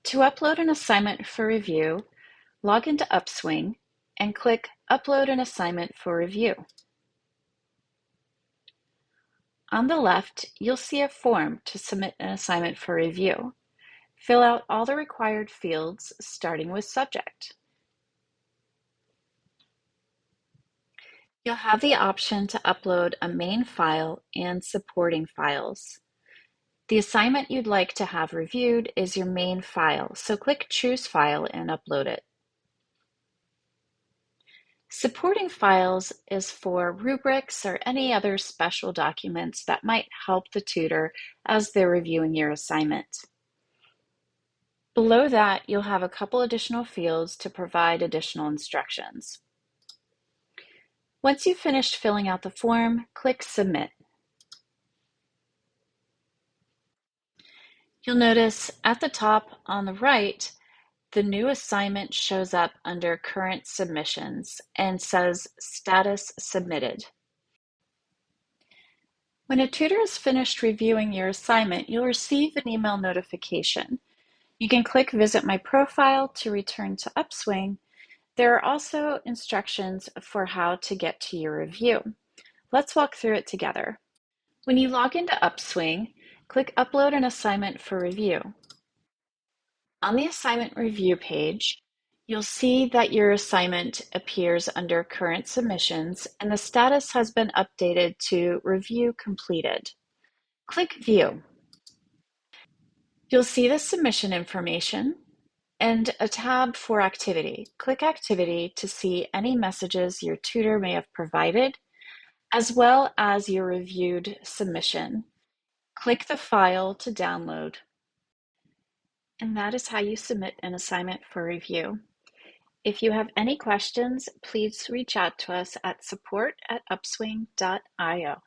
To upload an assignment for review, log into Upswing and click Upload an Assignment for Review. On the left, you'll see a form to submit an assignment for review. Fill out all the required fields, starting with subject. You'll have the option to upload a main file and supporting files. The assignment you'd like to have reviewed is your main file, so click Choose File and upload it. Supporting files is for rubrics or any other special documents that might help the tutor as they're reviewing your assignment. Below that, you'll have a couple additional fields to provide additional instructions. Once you've finished filling out the form, click Submit. You'll notice at the top on the right, the new assignment shows up under Current Submissions and says Status Submitted. When a tutor is finished reviewing your assignment, you'll receive an email notification. You can click Visit My Profile to return to Upswing. There are also instructions for how to get to your review. Let's walk through it together. When you log into Upswing, click Upload an Assignment for Review. On the assignment review page, you'll see that your assignment appears under Current Submissions and the status has been updated to Review Completed. Click View. You'll see the submission information and a tab for Activity. Click Activity to see any messages your tutor may have provided, as well as your reviewed submission. Click the file to download. And that is how you submit an assignment for review. If you have any questions, please reach out to us at support@upswing.io.